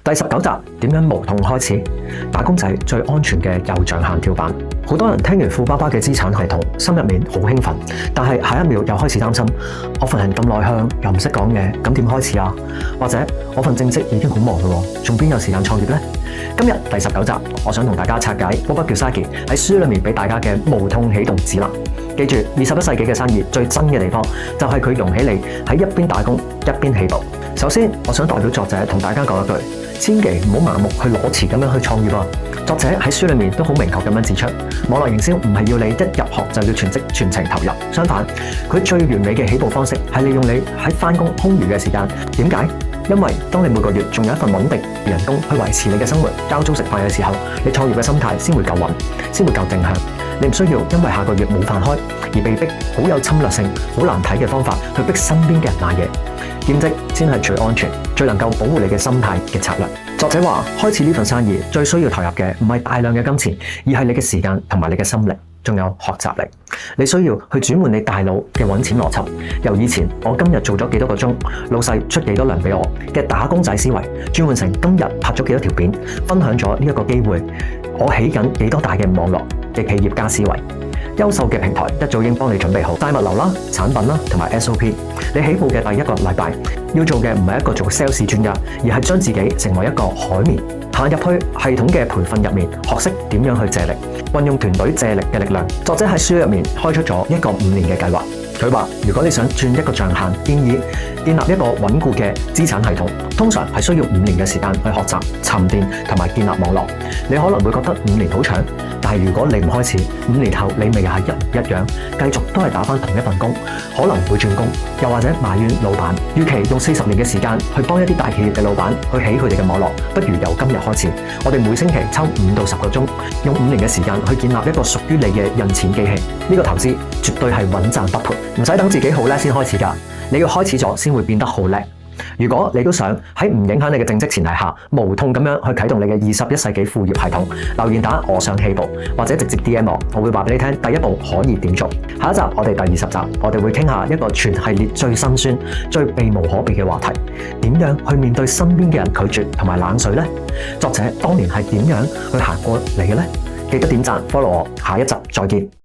第19集點樣無痛開始？打工仔最安全嘅有象限跳板。好多人聽完富爸爸嘅資產系統，心入面好興奮，但係下一秒又開始擔心：我份人咁內向，又唔識講嘢，咁點開始啊？或者我份正職已經好忙啦，仲邊有時間創業呢？今日第19集，我想同大家拆解Robert Kiyosaki喺書裏面俾大家嘅無痛啟動指南。記住，21世紀嘅生意最真嘅地方就係佢容起你喺一邊打工一邊起步。首先，我想代表作者同大家講一句：千祈唔好盲目去裸辭咁樣去創業啊！作者喺書裏面都好明確咁樣指出，網絡營銷唔係要你一入學就要全職全程投入，相反，佢最完美嘅起步方式係利用你喺返工空餘嘅時間。點解？因為當你每個月仲有一份穩定嘅人工去維持你嘅生活、交租食飯嘅時候，你創業嘅心態先會夠穩，先會夠正向。你唔需要因為下個月冇飯開而被逼好有侵略性、好難睇嘅方法去逼身邊嘅人買嘢。兼職先係最安全、最能夠保護你嘅心態嘅策略。作者話：開始呢份生意最需要投入嘅唔係大量嘅金錢，而係你嘅時間同埋你嘅心力，仲有學習力。你需要去轉換你大腦嘅揾錢邏輯，由以前我今日做咗幾多個鐘，老細出幾多糧俾我嘅打工仔思維，轉換成今日拍咗幾多條片，分享咗呢一個機會，我起緊幾多大嘅網絡嘅企業家思維。優秀嘅平台一早已經幫你準備好帶物流啦、產品啦同埋 SOP。你起步嘅第一個禮拜要做嘅唔係一個做 sales 專家，而係將自己成為一個海綿，行入去系統嘅培訓入面，學識點樣去借力，運用團隊借力嘅力量。作者喺書入面開出咗一個5年嘅計劃。佢話：如果你想轉一個象限，建議建立一個穩固嘅資產系統，通常係需要5年嘅時間去學習、沉澱同埋建立網絡。你可能會覺得5年好長，但係如果你唔開始，5年後你咪係一模一樣，繼續都係打返同一份工，可能會轉工，又或者埋怨老闆。與其用40年嘅時間去幫一啲大企業嘅老闆去起佢哋嘅網絡，不如由今日開始，我哋每星期抽5到10個鐘，用5年嘅時間去建立一個屬於你嘅印錢機器。呢個投資絕對係穩賺不賠。唔使等自己好叻先開始㗎，你要開始咗先會變得好叻。如果你都想喺唔影響你嘅正職前提下，無痛咁樣去啟動你嘅21世紀副業系統，留言打我想起步，或者直接 DM 我會話俾你聽第一步可以點做。下一集我哋第20集，我哋會傾下一個全系列最辛酸、最避無可避嘅話題，點樣去面對身邊嘅人拒絕同埋冷水呢？作者當年係點樣去行過嚟嘅呢？記得點讚 follow 我，下一集再見。